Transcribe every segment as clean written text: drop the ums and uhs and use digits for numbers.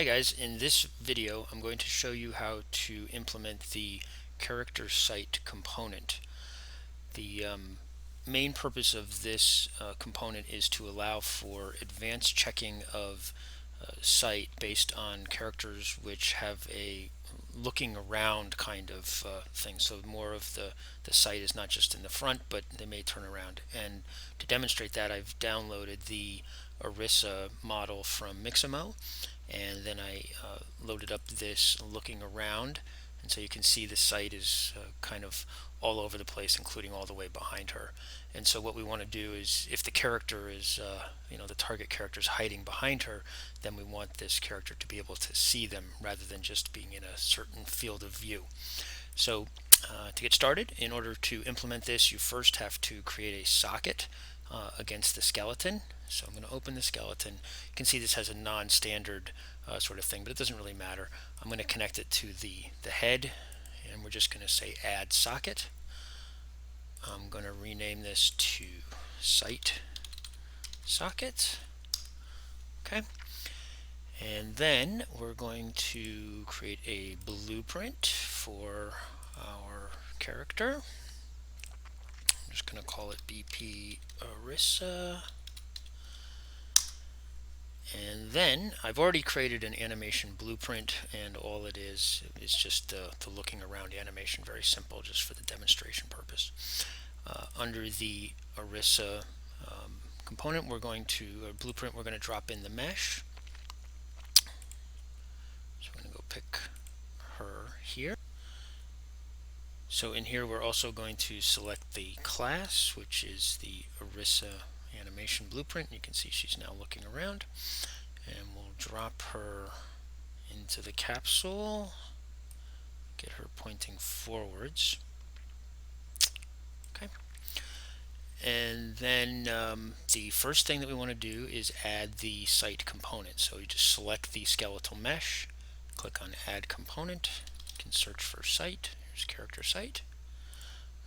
Hi guys, in this video I'm going to show you how to implement the character site component. The main purpose of this component is to allow for advanced checking of site based on characters which have a looking around kind of thing. So more of the site is not just in the front, but they may turn around. And to demonstrate that, I've downloaded the Arissa model from Mixamo, and then I loaded up this looking around, and so you can see the site is kind of all over the place, including all the way behind her. And so what we want to do is, if the character is, the target character is hiding behind her, then we want this character to be able to see them rather than just being in a certain field of view. So to get started, in order to implement this, you first have to create a socket against the skeleton. So I'm going to open the skeleton. You can see this has a non-standard sort of thing, but it doesn't really matter. I'm going to connect it to the head, and we're just going to say add socket. I'm going to rename this to site socket. Okay. And then we're going to create a blueprint for our character. I'm just going to call it BP Arissa. And then I've already created an animation blueprint, and all it is just the looking around animation, very simple, just for the demonstration purpose. Under the Arissa component, blueprint, we're going to drop in the mesh. So I'm going to go pick her here. So in here we're also going to select the class, which is the Arissa animation blueprint. You can see she's now looking around, and we'll drop her into the capsule, get her pointing forwards. Okay. And then the first thing that we want to do is add the site component. So you just select the skeletal mesh, click on add component, you can search for site. Here's character site.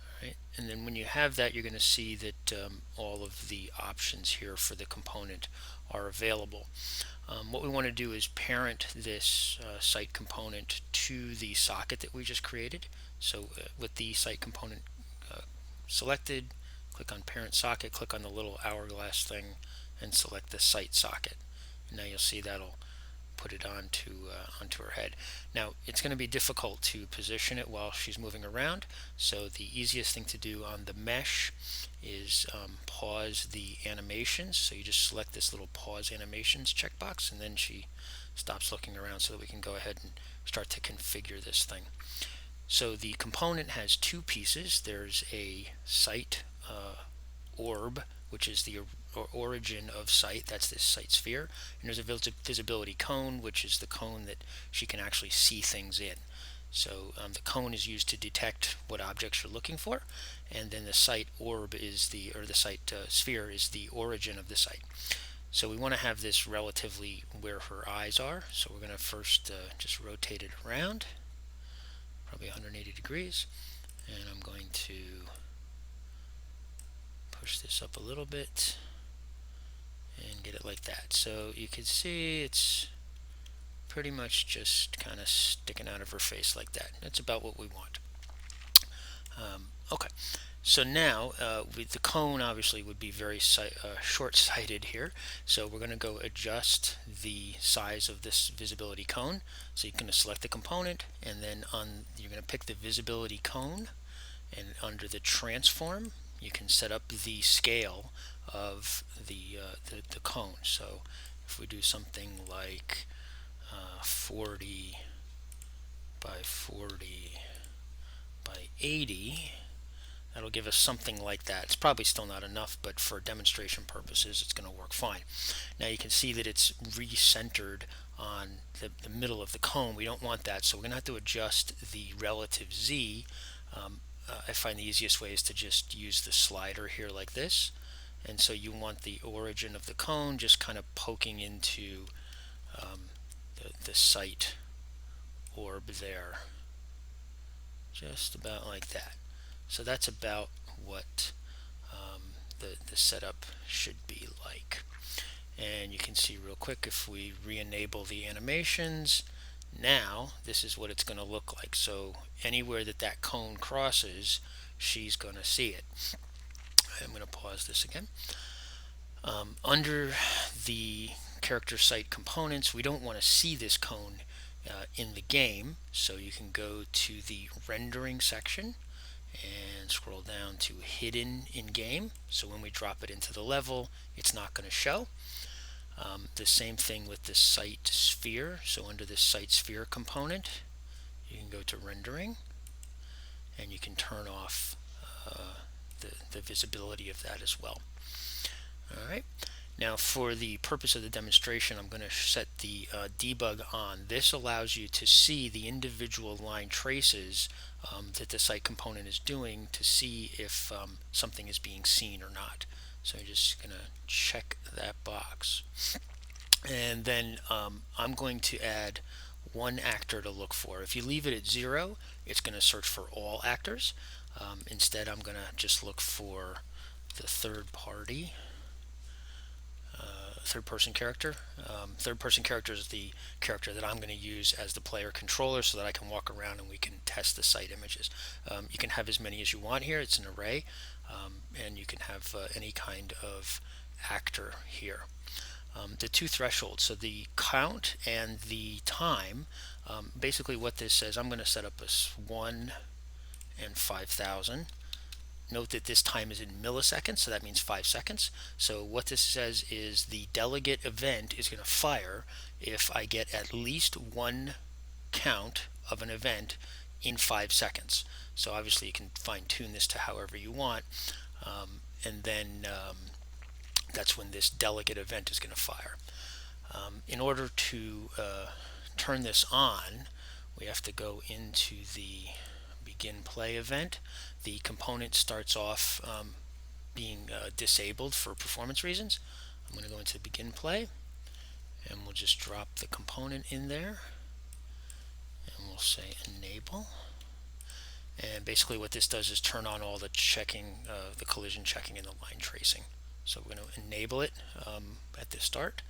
All right. And then when you have that, you're going to see that all of the options here for the component are available. What we want to do is parent this site component to the socket that we just created. So with the site component selected, click on parent socket, click on the little hourglass thing, and select the site socket. And now you'll see that'll put it onto her head. Now it's going to be difficult to position it while she's moving around, so the easiest thing to do on the mesh is pause the animations. So you just select this little pause animations checkbox, and then she stops looking around, so that we can go ahead and start to configure this thing. So the component has two pieces. There's a site orb, which is the origin of site. That's this site sphere. And there's a visibility cone, which is the cone that she can actually see things in. So the cone is used to detect what objects you're looking for, and then the site orb is the site sphere is the origin of the site. So we want to have this relatively where her eyes are. So we're going to first just rotate it around, probably 180 degrees, and I'm going to push this up a little bit and get it like that. So you can see it's pretty much just kind of sticking out of her face like that. That's about what we want. Okay, so now with the cone obviously would be very short-sighted here, so we're going to go adjust the size of this visibility cone. So you're going to select the component, and then you're going to pick the visibility cone, and under the transform you can set up the scale of the cone. So if we do something like 40 by 40 by 80, that'll give us something like that. It's probably still not enough, but for demonstration purposes it's going to work fine. Now you can see that it's recentered on the middle of the cone. We don't want that, so we're going to have to adjust the relative Z. I find the easiest way is to just use the slider here like this, and so you want the origin of the cone just kind of poking into the site orb there, just about like that. So that's about what the setup should be like. And you can see real quick, if we re-enable the animations, now this is what it's going to look like. So anywhere that that cone crosses, she's going to see it. I'm going to pause this again. Under the character site components, we don't want to see this cone in the game, so you can go to the rendering section and scroll down to hidden in game. So when we drop it into the level, it's not going to show. The same thing with the site sphere. So under the site sphere component, you can go to rendering and you can turn off the visibility of that as well. Alright, now for the purpose of the demonstration, I'm going to set the debug on. This allows you to see the individual line traces that the site component is doing to see if something is being seen or not. So I'm just going to check that box. And then I'm going to add one actor to look for. If you leave it at 0, it's going to search for all actors. Instead, I'm going to just look for the third person character. Third person character is the character that I'm going to use as the player controller so that I can walk around and we can test the site images. You can have as many as you want here. It's an array, and you can have any kind of actor here. The two thresholds, so the count and the time, basically what this says, I'm going to set up as 1 and 5,000. Note that this time is in milliseconds, so that means 5 seconds. So what this says is the delegate event is going to fire if I get at least one count of an event in 5 seconds. So obviously you can fine-tune this to however you want, and then that's when this delegate event is going to fire. In order to turn this on, we have to go into the begin play event. The component starts off being disabled for performance reasons. I'm going to go into begin play, and we'll just drop the component in there, and we'll say enable. And basically what this does is turn on all the checking, the collision checking and the line tracing. So we're going to enable it at the start.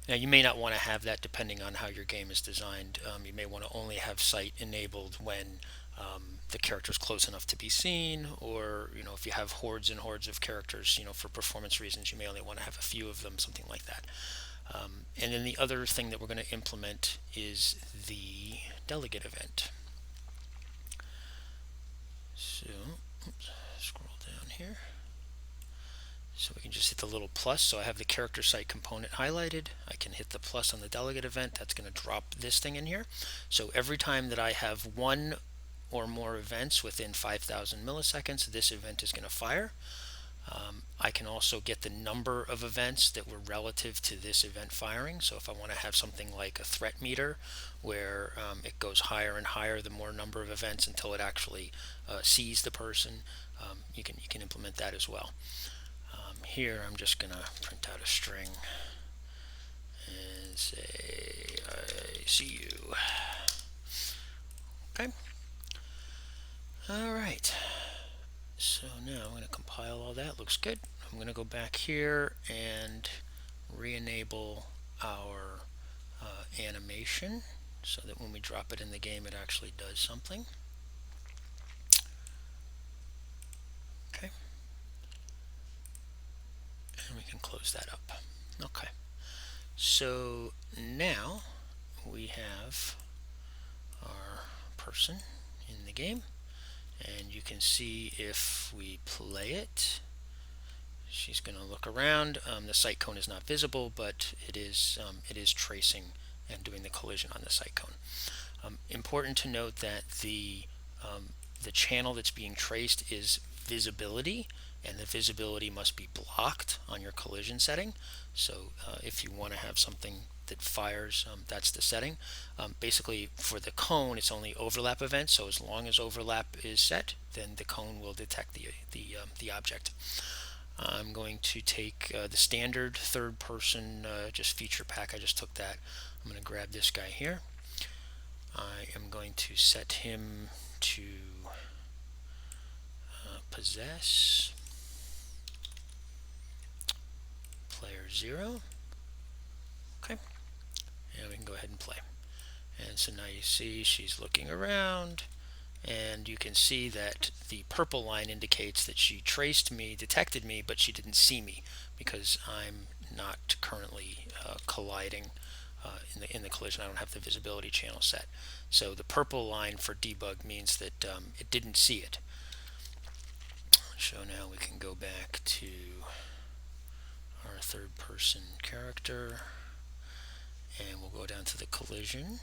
Now you may not want to have that depending on how your game is designed. You may want to only have site enabled when the character is close enough to be seen, or if you have hordes and hordes of characters, for performance reasons, you may only want to have a few of them, something like that. And then the other thing that we're going to implement is the delegate event. So, oops, scroll down here. So we can just hit the little plus. So I have the character site component highlighted. I can hit the plus on the delegate event. That's going to drop this thing in here. So every time that I have one or more events within 5,000 milliseconds, this event is going to fire. I can also get the number of events that were relative to this event firing. So if I want to have something like a threat meter where it goes higher and higher the more number of events until it actually sees the person, you can implement that as well. Here I'm just going to print out a string and say I see you. Okay. Alright. So now I'm going to compile all that. Looks good. I'm going to go back here and re-enable our animation so that when we drop it in the game it actually does something. Okay. And we can close that up. Okay. So now we have our person in the game, and you can see if we play it, she's going to look around. The site cone is not visible, but it is tracing and doing the collision on the site cone. Important to note that the channel that's being traced is visibility, and the visibility must be blocked on your collision setting. So if you want to have something that fires, that's the setting. Basically for the cone it's only overlap events, so as long as overlap is set, then the cone will detect the object. I'm going to take the standard third person just feature pack. I just took that. I'm going to grab this guy here. I am going to set him to possess player 0. Okay, and we can go ahead and play. And so now you see she's looking around, and you can see that the purple line indicates that she traced me, detected me, but she didn't see me because I'm not currently colliding in the collision. I don't have the visibility channel set. So the purple line for debug means that it didn't see it. So now we can go back to our third person character, and we'll go down to the collision.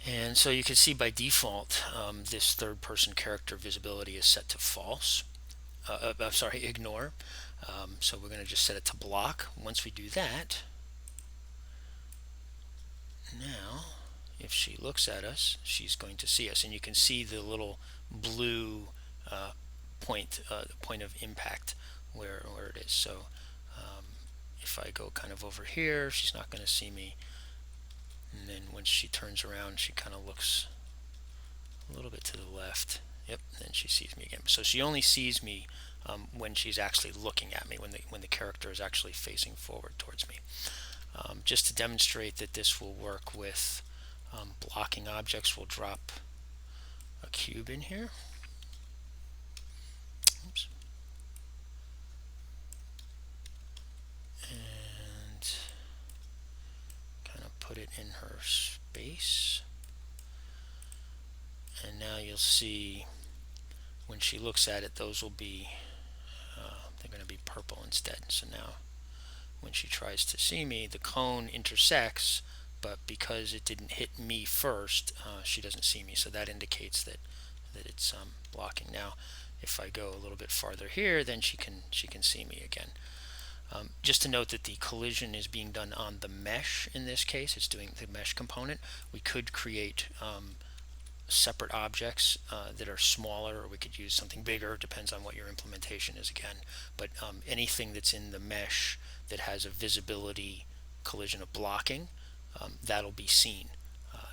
And so you can see by default this third person character visibility is set to false. I'm sorry, ignore. So we're going to just set it to block. Once we do that, now if she looks at us, she's going to see us, and you can see the little blue point of impact where it is. So if I go kind of over here, she's not going to see me, and then when she turns around, she kind of looks a little bit to the left. Yep, then she sees me again. So she only sees me when she's actually looking at me, when the character is actually facing forward towards me. Just to demonstrate that this will work with blocking objects, we'll drop a cube in here. Oops. And kind of put it in her space. And now you'll see when she looks at it, those will be, they're going to be purple instead. So now when she tries to see me, the cone intersects, but because it didn't hit me first, she doesn't see me. So that indicates that it's blocking. Now, if I go a little bit farther here, then she can see me again. Just to note that the collision is being done on the mesh in this case. It's doing the mesh component. We could create separate objects that are smaller, or we could use something bigger. It depends on what your implementation is again. But anything that's in the mesh that has a visibility collision of blocking, that'll be seen.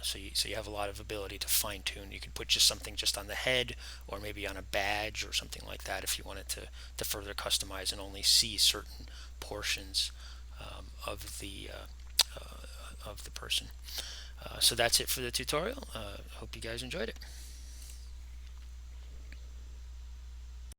So you have a lot of ability to fine tune. You can put just something just on the head, or maybe on a badge or something like that if you wanted to further customize and only see certain portions of the person. So that's it for the tutorial. Hope you guys enjoyed it.